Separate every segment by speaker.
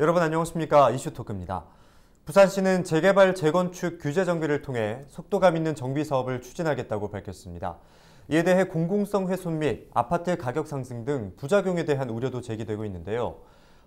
Speaker 1: 여러분 안녕하십니까? 이슈토크입니다. 부산시는 재개발, 재건축 규제 정비를 통해 속도감 있는 정비 사업을 추진하겠다고 밝혔습니다. 이에 대해 공공성 훼손 및 아파트 가격 상승 등 부작용에 대한 우려도 제기되고 있는데요.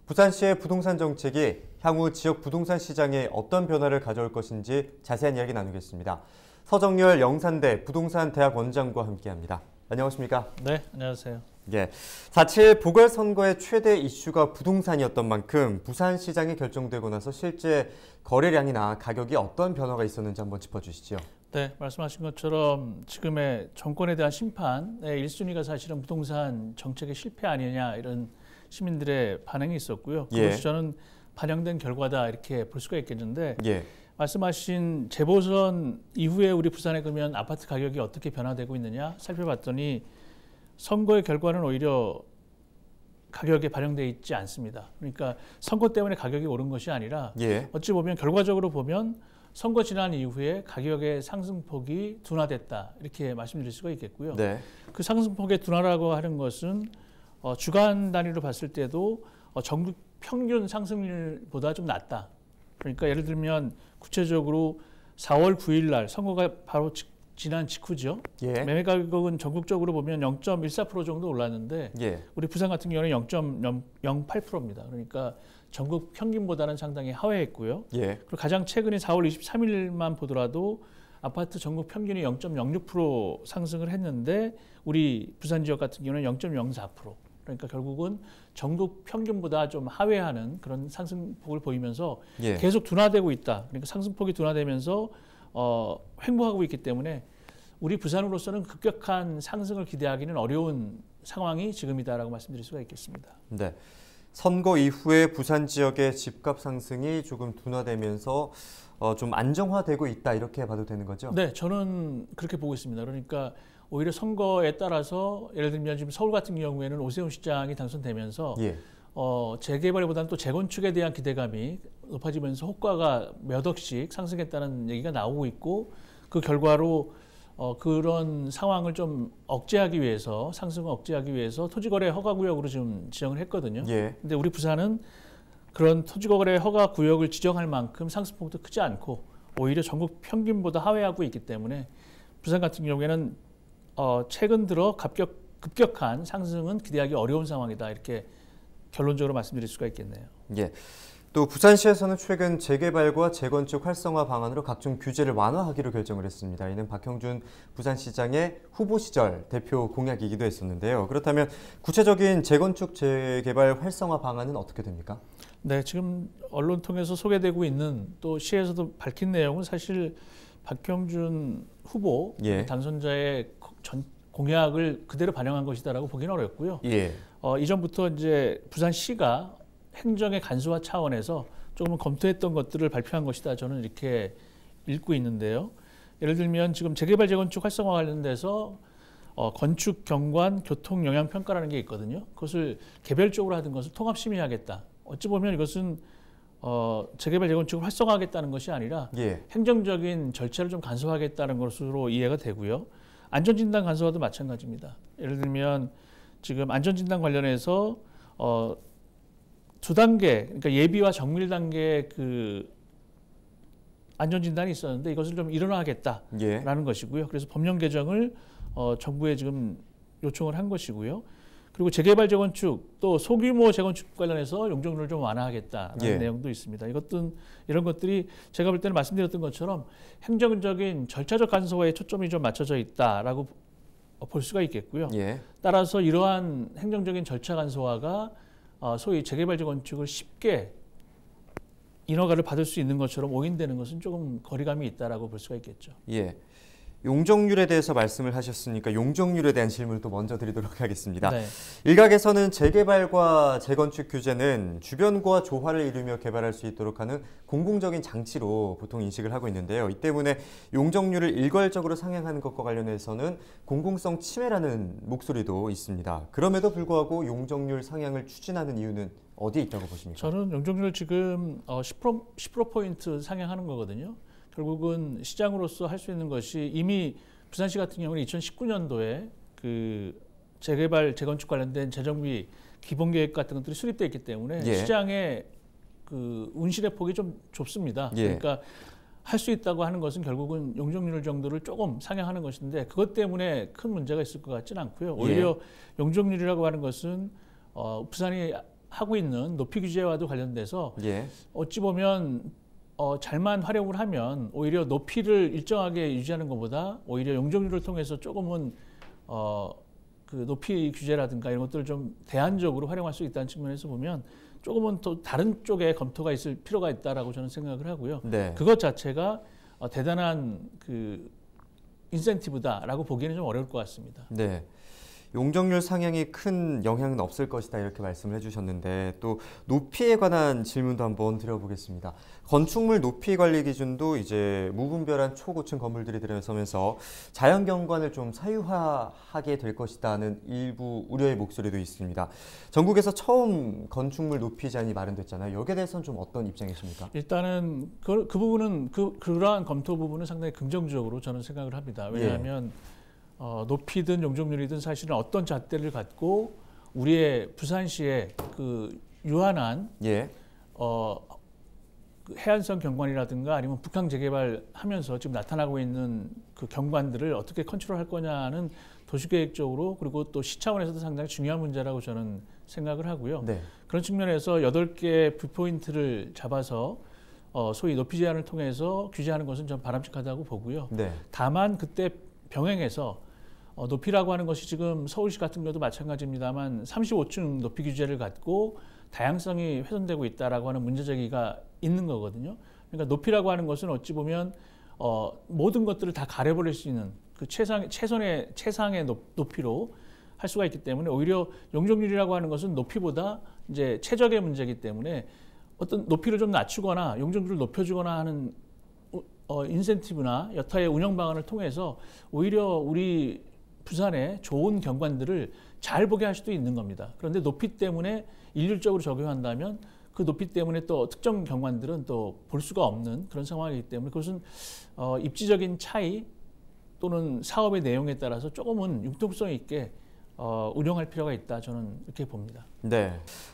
Speaker 1: 부산시의 부동산 정책이 향후 지역 부동산 시장에 어떤 변화를 가져올 것인지 자세한 이야기 나누겠습니다. 서정열 영산대 부동산 대학 원장과 함께합니다. 안녕하십니까?
Speaker 2: 네, 안녕하세요.
Speaker 1: 예, 4.7 보궐선거의 최대 이슈가 부동산이었던 만큼 부산시장이 결정되고 나서 실제 거래량이나 가격이 어떤 변화가 있었는지 한번 짚어주시죠.
Speaker 2: 네, 말씀하신 것처럼 지금의 정권에 대한 심판의 1순위가 사실은 부동산 정책의 실패 아니냐 이런 시민들의 반응이 있었고요. 그것이 저는 반영된 결과다 이렇게 볼 수가 있겠는데 말씀하신 재보선 이후에 우리 부산에 그러면 아파트 가격이 어떻게 변화되고 있느냐 살펴봤더니 선거의 결과는 오히려 가격에 반영되어 있지 않습니다. 그러니까 선거 때문에 가격이 오른 것이 아니라 어찌 보면 결과적으로 보면 선거 지난 이후에 가격의 상승폭이 둔화됐다 이렇게 말씀드릴 수가 있겠고요. 그 상승폭의 둔화라고 하는 것은 주간 단위로 봤을 때도 전국 평균 상승률보다 좀 낮다. 그러니까 예를 들면 구체적으로 4월 9일 날 선거가 바로 지난 직후죠. 매매 가격은 전국적으로 보면 0.14% 정도 올랐는데 우리 부산 같은 경우는 0.08%입니다. 그러니까 전국 평균보다는 상당히 하회했고요. 그리고 가장 최근에 4월 23일만 보더라도 아파트 전국 평균이 0.06% 상승을 했는데 우리 부산 지역 같은 경우는 0.04%. 그러니까 결국은 전국 평균보다 좀 하회하는 그런 상승폭을 보이면서 계속 둔화되고 있다. 그러니까 상승폭이 둔화되면서 횡보하고 있기 때문에 우리 부산으로서는 급격한 상승을 기대하기는 어려운 상황이 지금이다라고 말씀드릴 수가 있겠습니다.
Speaker 1: 네, 선거 이후에 부산 지역의 집값 상승이 조금 둔화되면서 좀 안정화되고 있다 이렇게 봐도 되는 거죠?
Speaker 2: 네, 저는 그렇게 보고 있습니다. 그러니까 오히려 선거에 따라서 예를 들면 지금 서울 같은 경우에는 오세훈 시장이 당선되면서 재개발보다는 또 재건축에 대한 기대감이 높아지면서 호가가 몇 억씩 상승했다는 얘기가 나오고 있고 그 결과로 그런 상황을 좀 억제하기 위해서 상승을 억제하기 위해서 토지거래 허가구역으로 지금 지정을 했거든요. 근데 우리 부산은 그런 토지거래 허가구역을 지정할 만큼 상승폭도 크지 않고 오히려 전국 평균보다 하회하고 있기 때문에 부산 같은 경우에는 최근 들어 급격한 상승은 기대하기 어려운 상황이다 이렇게 결론적으로 말씀드릴 수가 있겠네요.
Speaker 1: 또 부산시에서는 최근 재개발과 재건축 활성화 방안으로 각종 규제를 완화하기로 결정을 했습니다. 이는 박형준 부산시장의 후보 시절 대표 공약이기도 했었는데요. 그렇다면 구체적인 재건축 재개발 활성화 방안은 어떻게 됩니까?
Speaker 2: 네, 지금 언론 통해서 소개되고 있는 또 시에서도 밝힌 내용은 사실 박형준 후보 당선자의 공약을 그대로 반영한 것이다라고 보기는 어렵고요. 이전부터 이제 부산시가 행정의 간소화 차원에서 조금 검토했던 것들을 발표한 것이다. 저는 이렇게 읽고 있는데요. 예를 들면 지금 재개발 재건축 활성화 관련돼서 건축 경관 교통 영향 평가라는 게 있거든요. 그것을 개별적으로 하던 것을 통합 심의하겠다. 어찌 보면 이것은 재개발 재건축을 활성화하겠다는 것이 아니라 행정적인 절차를 좀 간소화하겠다는 것으로 이해가 되고요. 안전진단 간소화도 마찬가지입니다. 예를 들면 지금 안전진단 관련해서 두 단계, 그러니까 예비와 정밀 단계 그 안전진단이 있었는데 이것을 좀 일원화하겠다라는 것이고요. 그래서 법령 개정을 정부에 지금 요청을 한 것이고요. 그리고 재개발 재건축 또 소규모 재건축 관련해서 용적률을 좀 완화하겠다는 내용도 있습니다. 이런 것들이 제가 볼 때는 말씀드렸던 것처럼 행정적인 절차적 간소화에 초점이 좀 맞춰져 있다라고 볼 수가 있겠고요. 따라서 이러한 행정적인 절차 간소화가 소위 재개발 재건축을 쉽게 인허가를 받을 수 있는 것처럼 오인되는 것은 조금 거리감이 있다라고 볼 수가 있겠죠.
Speaker 1: 용적률에 대해서 말씀을 하셨으니까 용적률에 대한 질문을 또 먼저 드리도록 하겠습니다. 일각에서는 재개발과 재건축 규제는 주변과 조화를 이루며 개발할 수 있도록 하는 공공적인 장치로 보통 인식을 하고 있는데요. 이 때문에 용적률을 일괄적으로 상향하는 것과 관련해서는 공공성 침해라는 목소리도 있습니다. 그럼에도 불구하고 용적률 상향을 추진하는 이유는 어디에 있다고 보십니까?
Speaker 2: 저는 용적률 지금 10%포인트 상향하는 거거든요. 결국은 시장으로서 할 수 있는 것이 이미 부산시 같은 경우는 2019년도에 그 재개발, 재건축 관련된 재정비 기본계획 같은 것들이 수립되어 있기 때문에 시장에 그 운신의 폭이 좀 좁습니다.
Speaker 1: 예.
Speaker 2: 그러니까 할 수 있다고 하는 것은 결국은 용적률 정도를 조금 상향하는 것인데 그것 때문에 큰 문제가 있을 것 같지는 않고요. 오히려 용적률이라고 하는 것은 부산이 하고 있는 높이 규제와도 관련돼서 어찌 보면 잘만 활용을 하면 오히려 높이를 일정하게 유지하는 것보다 오히려 용적률을 통해서 조금은 그 높이 규제라든가 이런 것들을 좀 대안적으로 활용할 수 있다는 측면에서 보면 조금은 또 다른 쪽에 검토가 있을 필요가 있다라고 저는 생각을 하고요. 그것 자체가 대단한 그 인센티브다라고 보기에는 좀 어려울 것 같습니다.
Speaker 1: 네. 용적률 상향이 큰 영향은 없을 것이다 이렇게 말씀을 해주셨는데 또 높이에 관한 질문도 한번 드려보겠습니다. 건축물 높이 관리 기준도 이제 무분별한 초고층 건물들이 들어서면서 자연경관을 좀 사유화하게 될 것이다는 일부 우려의 목소리도 있습니다. 전국에서 처음 건축물 높이 제한이 마련됐잖아요. 여기에 대해서는 좀 어떤 입장이십니까?
Speaker 2: 일단은 그 부분은 그러한 검토 부분은 상당히 긍정적으로 저는 생각을 합니다. 왜냐하면 높이든 용적률이든 사실은 어떤 잣대를 갖고 우리의 부산시의 그 유한한 그 해안선 경관이라든가 아니면 북항 재개발하면서 지금 나타나고 있는 그 경관들을 어떻게 컨트롤할 거냐는 도시계획적으로 그리고 또 시 차원에서도 상당히 중요한 문제라고 저는 생각을 하고요. 그런 측면에서 8개의 뷰포인트를 잡아서 소위 높이 제한을 통해서 규제하는 것은 좀 바람직하다고 보고요. 다만 그때 병행해서 높이라고 하는 것이 지금 서울시 같은 경우도 마찬가지입니다만 35층 높이 규제를 갖고 다양성이 훼손되고 있다라고 하는 문제제기가 있는 거거든요. 그러니까 높이라고 하는 것은 어찌 보면 모든 것들을 다 가려버릴 수 있는 그 최상의 높이로 할 수가 있기 때문에 오히려 용적률이라고 하는 것은 높이보다 이제 최적의 문제이기 때문에 어떤 높이를 좀 낮추거나 용적률을 높여주거나 하는 인센티브나 여타의 운영 방안을 통해서 오히려 우리 부산의 좋은 경관들을 잘 보게 할 수도 있는 겁니다. 그런데 높이 때문에 일률적으로 적용한다면 그 높이 때문에 또 특정 경관들은 또 볼 수가 없는 그런 상황이기 때문에 그것은 입지적인 차이 또는 사업의 내용에 따라서 조금은 융통성 있게 운영할 필요가 있다 저는 이렇게 봅니다.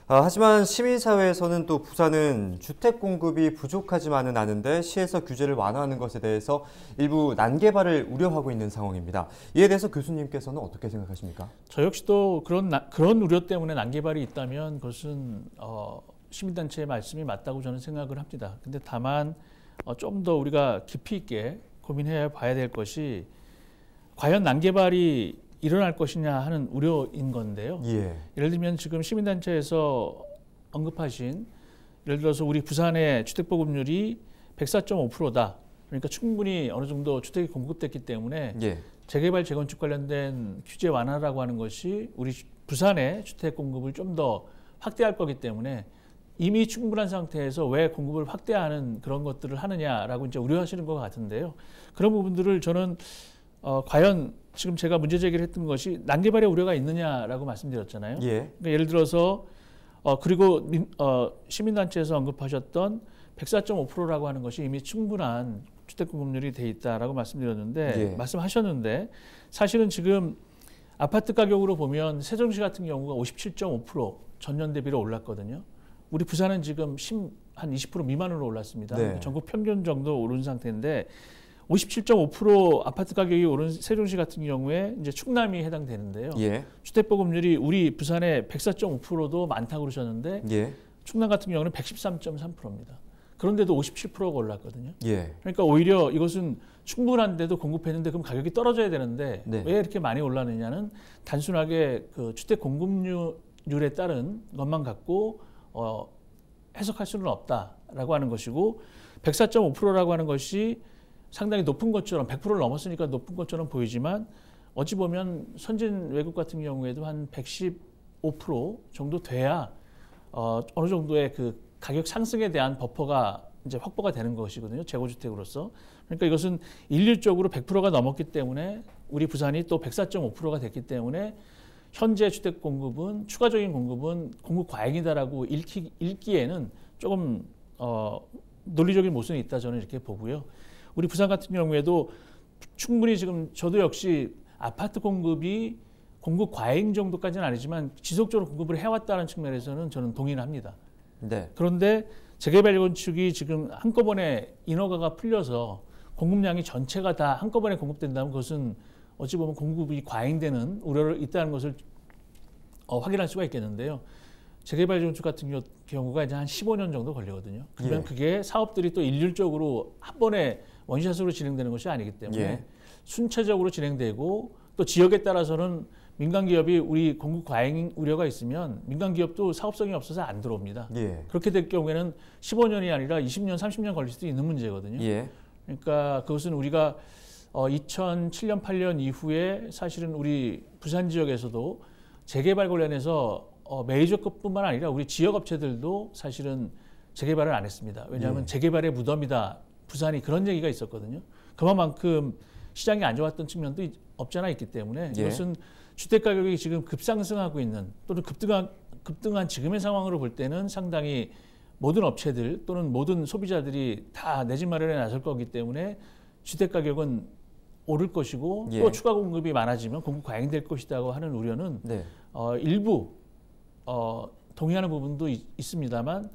Speaker 1: 하지만 시민사회에서는 또 부산은 주택 공급이 부족하지만은 않은데 시에서 규제를 완화하는 것에 대해서 일부 난개발을 우려하고 있는 상황입니다. 이에 대해서 교수님께서는 어떻게 생각하십니까?
Speaker 2: 저 역시도 그런 우려 때문에 난개발이 있다면 그것은 시민단체의 말씀이 맞다고 저는 생각을 합니다. 근데 다만 좀 더 우리가 깊이 있게 고민해 봐야 될 것이 과연 난개발이 일어날 것이냐 하는 우려인 건데요. 예를 들면 지금 시민단체에서 언급하신 예를 들어서 우리 부산의 주택보급률이 104.5%다. 그러니까 충분히 어느 정도 주택이 공급됐기 때문에 재개발, 재건축 관련된 규제 완화라고 하는 것이 우리 부산의 주택 공급을 좀 더 확대할 거기 때문에 이미 충분한 상태에서 왜 공급을 확대하는 그런 것들을 하느냐라고 이제 우려하시는 것 같은데요. 그런 부분들을 저는 과연 지금 제가 문제 제기를 했던 것이 난개발의 우려가 있느냐라고 말씀드렸잖아요. 그러니까 예를 들어서 그리고 시민단체에서 언급하셨던 104.5%라고 하는 것이 이미 충분한 주택 공급률이 돼 있다라고 말씀드렸는데 말씀하셨는데 사실은 지금 아파트 가격으로 보면 세종시 같은 경우가 57.5% 전년 대비로 올랐거든요. 우리 부산은 지금 한 20% 미만으로 올랐습니다. 전국 평균 정도 오른 상태인데 57.5% 아파트 가격이 오른 세종시 같은 경우에 이제 충남이 해당되는데요. 주택보급률이 우리 부산의 104.5%도 많다고 그러셨는데 충남 같은 경우는 113.3%입니다. 그런데도 57%가 올랐거든요. 그러니까 오히려 이것은 충분한데도 공급했는데 그럼 가격이 떨어져야 되는데 왜 이렇게 많이 올랐느냐는 단순하게 그 주택 공급률에 따른 것만 갖고 해석할 수는 없다라고 하는 것이고 104.5%라고 하는 것이 상당히 높은 것처럼 100%를 넘었으니까 높은 것처럼 보이지만 어찌 보면 선진 외국 같은 경우에도 한 115% 정도 돼야 어느 정도의 그 가격 상승에 대한 버퍼가 이제 확보가 되는 것이거든요. 재고주택으로서. 그러니까 이것은 일률적으로 100%가 넘었기 때문에 우리 부산이 또 104.5%가 됐기 때문에 현재 주택 공급은 추가적인 공급은 공급 과잉이다라고 읽기에는 조금 논리적인 모순이 있다 저는 이렇게 보고요. 우리 부산 같은 경우에도 충분히 지금 저도 역시 아파트 공급이 공급 과잉 정도까지는 아니지만 지속적으로 공급을 해왔다는 측면에서는 저는 동의를 합니다. 그런데 재개발 재건축이 지금 한꺼번에 인허가가 풀려서 공급량이 전체가 다 한꺼번에 공급된다면 그것은 어찌 보면 공급이 과잉되는 우려가 있다는 것을 확인할 수가 있겠는데요. 재개발 재건축 같은 경우가 이제 한 15년 정도 걸리거든요. 그러면
Speaker 1: 예.
Speaker 2: 그게 사업들이 또 일률적으로 한 번에 원샷으로 진행되는 것이 아니기 때문에
Speaker 1: 예.
Speaker 2: 순차적으로 진행되고 또 지역에 따라서는 민간 기업이 우리 공급 과잉 우려가 있으면 민간 기업도 사업성이 없어서 안 들어옵니다.
Speaker 1: 예.
Speaker 2: 그렇게 될 경우에는 15년이 아니라 20년, 30년 걸릴 수도 있는 문제거든요.
Speaker 1: 예.
Speaker 2: 그러니까 그것은 우리가 2007년, 8년 이후에 사실은 우리 부산 지역에서도 재개발 관련해서 메이저급뿐만 아니라 우리 지역 업체들도 사실은 재개발을 안 했습니다. 왜냐하면 재개발의 무덤이다. 부산이 그런 얘기가 있었거든요. 그만큼 시장이 안 좋았던 측면도 없지 않아 있기 때문에 이것은 주택 가격이 지금 급상승하고 있는 또는 급등한 지금의 상황으로 볼 때는 상당히 모든 업체들 또는 모든 소비자들이 다 내 집 마련에 나설 거기 때문에 주택 가격은 오를 것이고 또 추가 공급이 많아지면 공급 과잉될 것이라고 하는 우려는 일부 동의하는 부분도 있습니다만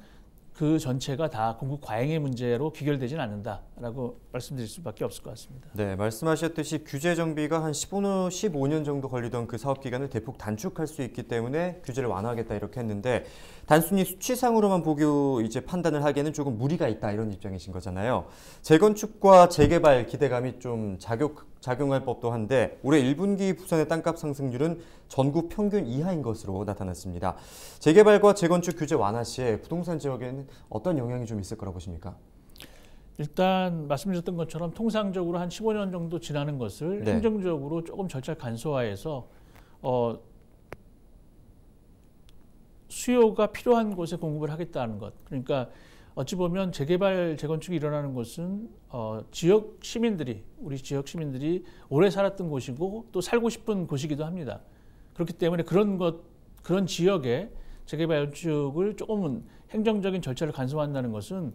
Speaker 2: 그 전체가 다 공급 과잉의 문제로 귀결되지는 않는다라고 말씀드릴 수밖에 없을 것 같습니다.
Speaker 1: 네, 말씀하셨듯이 규제 정비가 한 15년 정도 걸리던 그 사업 기간을 대폭 단축할 수 있기 때문에 규제를 완화하겠다 이렇게 했는데 단순히 수치상으로만 보고 이제 판단을 하기에는 조금 무리가 있다 이런 입장이신 거잖아요. 재건축과 재개발 기대감이 좀 작용할 법도 한데 올해 1분기 부산의 땅값 상승률은 전국 평균 이하인 것으로 나타났습니다. 재개발과 재건축 규제 완화 시에 부동산 지역에는 어떤 영향이 좀 있을 거라고 보십니까?
Speaker 2: 일단 말씀드렸던 것처럼 통상적으로 한 15년 정도 지나는 것을 행정적으로 조금 절차 간소화해서 수요가 필요한 곳에 공급을 하겠다는 것. 그러니까 어찌 보면 재개발, 재건축이 일어나는 곳은 지역 시민들이, 우리 지역 시민들이 오래 살았던 곳이고 또 살고 싶은 곳이기도 합니다. 그렇기 때문에 그런 지역에 재개발 건축을 조금은 행정적인 절차를 간소화한다는 것은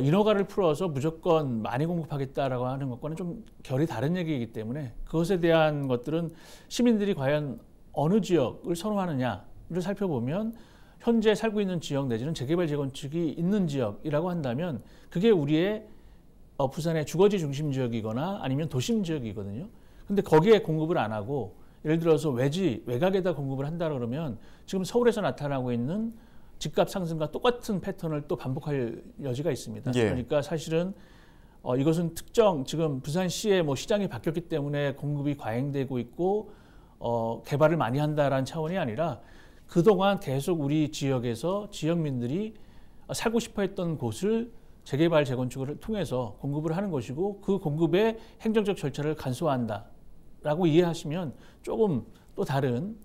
Speaker 2: 인허가를 풀어서 무조건 많이 공급하겠다라고 하는 것과는 좀 결이 다른 얘기이기 때문에 그것에 대한 것들은 시민들이 과연 어느 지역을 선호하느냐를 살펴보면 현재 살고 있는 지역 내지는 재개발 재건축이 있는 지역이라고 한다면 그게 우리의 부산의 주거지 중심 지역이거나 아니면 도심 지역이거든요. 근데 거기에 공급을 안 하고 예를 들어서 외곽에다 공급을 한다 그러면 지금 서울에서 나타나고 있는 집값 상승과 똑같은 패턴을 또 반복할 여지가 있습니다. 그러니까 사실은 이것은 특정 지금 부산시의 시장이 바뀌었기 때문에 공급이 과잉되고 있고 개발을 많이 한다라는 차원이 아니라 그동안 계속 우리 지역에서 지역민들이 살고 싶어했던 곳을 재개발 재건축을 통해서 공급을 하는 것이고 그 공급의 행정적 절차를 간소화한다라고 이해하시면 조금 또 다른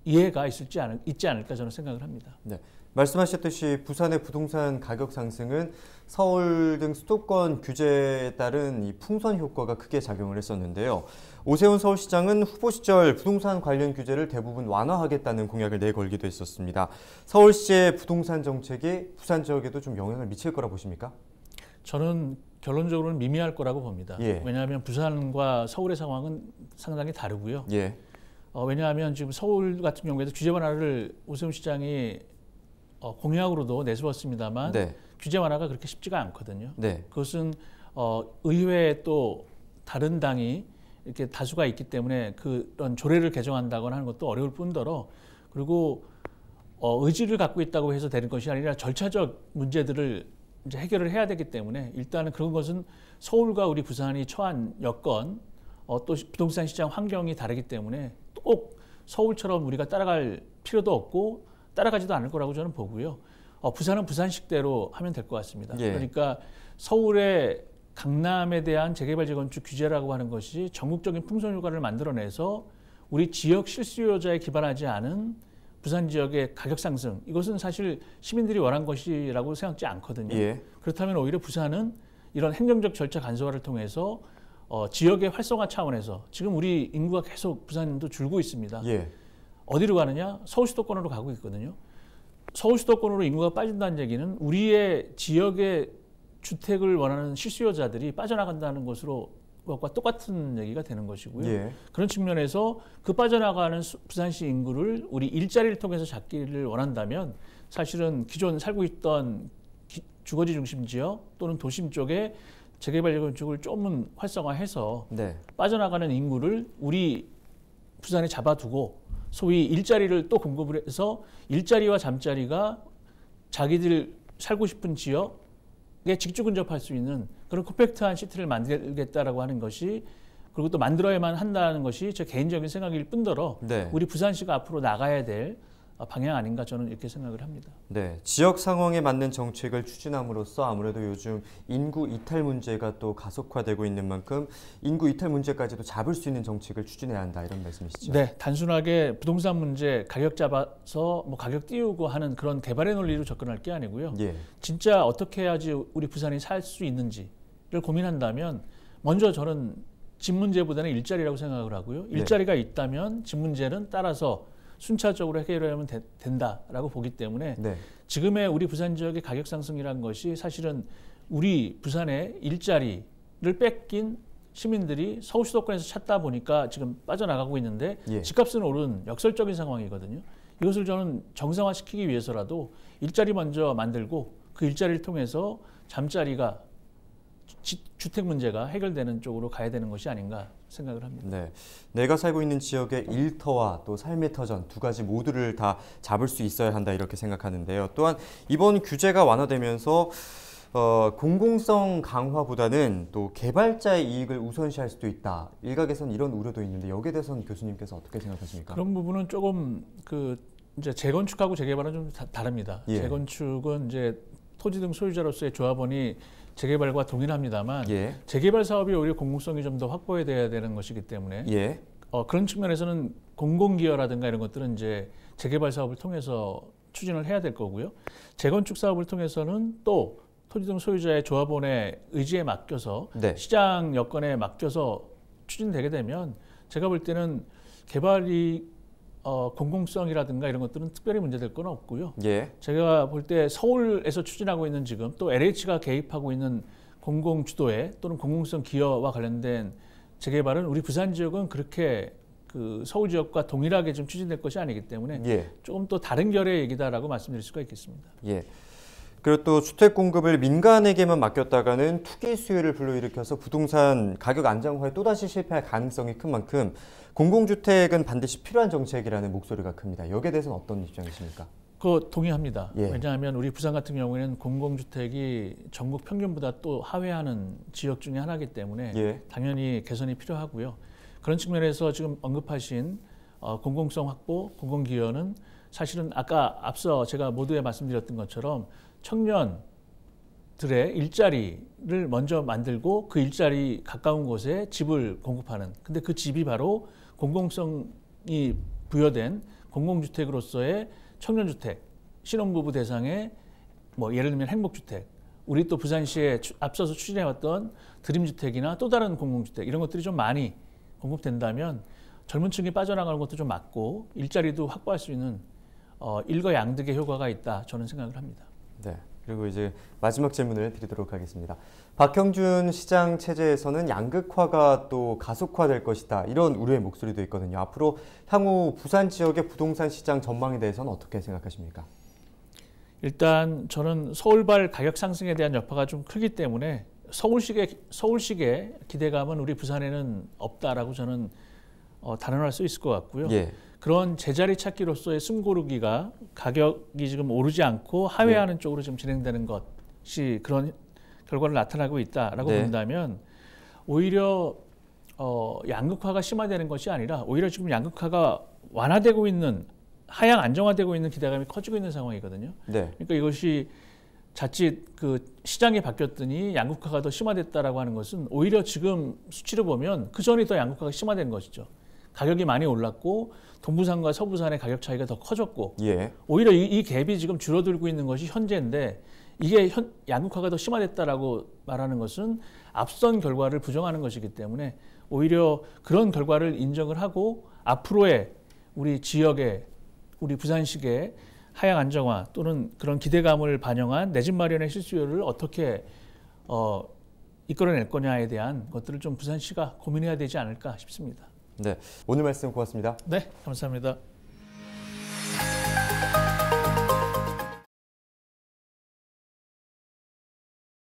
Speaker 2: 이해가 있지 않을까 저는 생각을 합니다.
Speaker 1: 네. 말씀하셨듯이 부산의 부동산 가격 상승은 서울 등 수도권 규제에 따른 이 풍선 효과가 크게 작용을 했었는데요. 오세훈 서울시장은 후보 시절 부동산 관련 규제를 대부분 완화하겠다는 공약을 내걸기도 했었습니다. 서울시의 부동산 정책이 부산 지역에도 좀 영향을 미칠 거라 보십니까?
Speaker 2: 저는 결론적으로는 미미할 거라고 봅니다. 왜냐하면 부산과 서울의 상황은 상당히 다르고요. 왜냐하면 지금 서울 같은 경우에도 규제 완화를 오세훈 시장이 공약으로도 내세웠습니다만 규제 완화가 그렇게 쉽지가 않거든요. 그것은 의회에 또 다른 당이 이렇게 다수가 있기 때문에 그런 조례를 개정한다거나 하는 것도 어려울 뿐더러 그리고 의지를 갖고 있다고 해서 되는 것이 아니라 절차적 문제들을 이제 해결을 해야 되기 때문에 일단은 그런 것은 서울과 우리 부산이 처한 여건 또 부동산 시장 환경이 다르기 때문에 꼭 서울처럼 우리가 따라갈 필요도 없고 따라가지도 않을 거라고 저는 보고요. 부산은 부산식대로 하면 될 것 같습니다. 그러니까 서울의 강남에 대한 재개발 재건축 규제라고 하는 것이 전국적인 풍선 효과를 만들어내서 우리 지역 실수요자에 기반하지 않은 부산 지역의 가격 상승 이것은 사실 시민들이 원한 것이라고 생각지 않거든요. 그렇다면 오히려 부산은 이런 행정적 절차 간소화를 통해서 지역의 활성화 차원에서 지금 우리 인구가 계속 부산도 줄고 있습니다. 어디로 가느냐? 서울 수도권으로 가고 있거든요. 서울 수도권으로 인구가 빠진다는 얘기는 우리의 지역의 주택을 원하는 실수요자들이 빠져나간다는 것과 똑같은 얘기가 되는 것이고요. 그런 측면에서 그 빠져나가는 부산시 인구를 우리 일자리를 통해서 잡기를 원한다면 사실은 기존 살고 있던 주거지 중심 지역 또는 도심 쪽에 재개발 재건축을 조금 활성화해서
Speaker 1: 네.
Speaker 2: 빠져나가는 인구를 우리 부산에 잡아두고 소위 일자리를 또 공급을 해서 일자리와 잠자리가 자기들 살고 싶은 지역에 직주 근접할 수 있는 그런 컴팩트한 시티를 만들겠다라고 하는 것이, 그리고 또 만들어야만 한다는 것이 제 개인적인 생각일 뿐더러
Speaker 1: 네.
Speaker 2: 우리 부산시가 앞으로 나가야 될 방향 아닌가 저는 이렇게 생각을 합니다.
Speaker 1: 네, 지역 상황에 맞는 정책을 추진함으로써 아무래도 요즘 인구 이탈 문제가 또 가속화되고 있는 만큼 인구 이탈 문제까지도 잡을 수 있는 정책을 추진해야 한다, 이런 말씀이시죠?
Speaker 2: 네, 단순하게 부동산 문제 가격 잡아서 뭐 가격 띄우고 하는 그런 개발의 논리로 접근할 게 아니고요.
Speaker 1: 예.
Speaker 2: 진짜 어떻게 해야지 우리 부산이 살 수 있는지를 고민한다면 먼저 저는 집 문제보다는 일자리라고 생각을 하고요. 일자리가 있다면 집 문제는 따라서 순차적으로 해결하면 된다라고 보기 때문에
Speaker 1: 네.
Speaker 2: 지금의 우리 부산 지역의 가격 상승이라는 것이 사실은 우리 부산의 일자리를 뺏긴 시민들이 서울 수도권에서 찾다 보니까 지금 빠져나가고 있는데
Speaker 1: 예.
Speaker 2: 집값은 오른 역설적인 상황이거든요. 이것을 저는 정상화시키기 위해서라도 일자리 먼저 만들고 그 일자리를 통해서 잠자리가 주택 문제가 해결되는 쪽으로 가야 되는 것이 아닌가 생각을 합니다.
Speaker 1: 네, 내가 살고 있는 지역의 일터와 또 삶의 터전 두 가지 모두를 다 잡을 수 있어야 한다, 이렇게 생각하는데요. 또한 이번 규제가 완화되면서 공공성 강화보다는 또 개발자의 이익을 우선시할 수도 있다. 일각에서는 이런 우려도 있는데 여기에 대해서는 교수님께서 어떻게 생각하십니까?
Speaker 2: 그런 부분은 조금 이제 재건축하고 재개발은 좀 다릅니다.
Speaker 1: 예.
Speaker 2: 재건축은 이제 토지 등 소유자로서의 조합원이 재개발과 동일합니다만
Speaker 1: 예.
Speaker 2: 재개발 사업이 오히려 공공성이 좀 더 확보돼야 되는 것이기 때문에
Speaker 1: 예.
Speaker 2: 그런 측면에서는 공공기여라든가 이런 것들은 이제 재개발 사업을 통해서 추진을 해야 될 거고요. 재건축 사업을 통해서는 또 토지 등 소유자의 조합원의 의지에 맡겨서
Speaker 1: 네.
Speaker 2: 시장 여건에 맡겨서 추진되게 되면 제가 볼 때는 개발이 공공성이라든가 이런 것들은 특별히 문제될 건 없고요.
Speaker 1: 예.
Speaker 2: 제가 볼 때 서울에서 추진하고 있는 지금 또 LH가 개입하고 있는 공공 주도의 또는 공공성 기여와 관련된 재개발은 우리 부산 지역은 그렇게 그 서울 지역과 동일하게 좀 추진될 것이 아니기 때문에
Speaker 1: 예.
Speaker 2: 조금 또 다른 결의 얘기다라고 말씀드릴 수가 있겠습니다.
Speaker 1: 예. 그리고 또 주택 공급을 민간에게만 맡겼다가는 투기 수요를 불러일으켜서 부동산 가격 안정화에 또다시 실패할 가능성이 큰 만큼 공공주택은 반드시 필요한 정책이라는 목소리가 큽니다. 여기에 대해서는 어떤 입장이십니까?
Speaker 2: 동의합니다.
Speaker 1: 예.
Speaker 2: 왜냐하면 우리 부산 같은 경우에는 공공주택이 전국 평균보다 또 하회하는 지역 중에 하나이기 때문에
Speaker 1: 예.
Speaker 2: 당연히 개선이 필요하고요. 그런 측면에서 지금 언급하신 공공성 확보, 공공기여는 사실은 아까 앞서 제가 모두에 말씀드렸던 것처럼 청년들의 일자리를 먼저 만들고 그 일자리 가까운 곳에 집을 공급하는, 근데 그 집이 바로 공공성이 부여된 공공주택으로서의 청년주택, 신혼부부 대상의 뭐 예를 들면 행복주택, 우리 또 부산시에 앞서서 추진해왔던 드림주택이나 또 다른 공공주택 이런 것들이 좀 많이 공급된다면 젊은 층이 빠져나가는 것도 좀 막고 일자리도 확보할 수 있는 일거양득의 효과가 있다, 저는 생각을 합니다.
Speaker 1: 네. 그리고 이제 마지막 질문을 드리도록 하겠습니다. 박형준 시장 체제에서는 양극화가 또 가속화될 것이다, 이런 우려의 목소리도 있거든요. 앞으로 향후 부산 지역의 부동산 시장 전망에 대해서는 어떻게 생각하십니까?
Speaker 2: 일단 저는 서울발 가격 상승에 대한 여파가 좀 크기 때문에 서울식의 기대감은 우리 부산에는 없다라고 저는 단언할 수 있을 것 같고요.
Speaker 1: 예.
Speaker 2: 그런 제자리 찾기로서의 숨고르기가 가격이 지금 오르지 않고 하회하는 쪽으로 지금 진행되는 것이 그런 결과를 나타나고 있다라고 본다면 오히려 양극화가 심화되는 것이 아니라 오히려 지금 양극화가 완화되고 있는, 하향 안정화되고 있는 기대감이 커지고 있는 상황이거든요.
Speaker 1: 네.
Speaker 2: 그러니까 이것이 자칫 그 시장이 바뀌었더니 양극화가 더 심화됐다라고 하는 것은 오히려 지금 수치를 보면 그 전이 더 양극화가 심화된 것이죠. 가격이 많이 올랐고 동부산과 서부산의 가격 차이가 더 커졌고
Speaker 1: 예.
Speaker 2: 오히려 이 갭이 지금 줄어들고 있는 것이 현재인데 이게 양극화가 더 심화됐다라고 말하는 것은 앞선 결과를 부정하는 것이기 때문에 오히려 그런 결과를 인정을 하고 앞으로의 우리 지역의 우리 부산시의 하향 안정화 또는 그런 기대감을 반영한 내 집 마련의 실수요를 어떻게 이끌어낼 거냐에 대한 것들을 좀 부산시가 고민해야 되지 않을까 싶습니다.
Speaker 1: 네. 오늘 말씀 고맙습니다.
Speaker 2: 네, 감사합니다.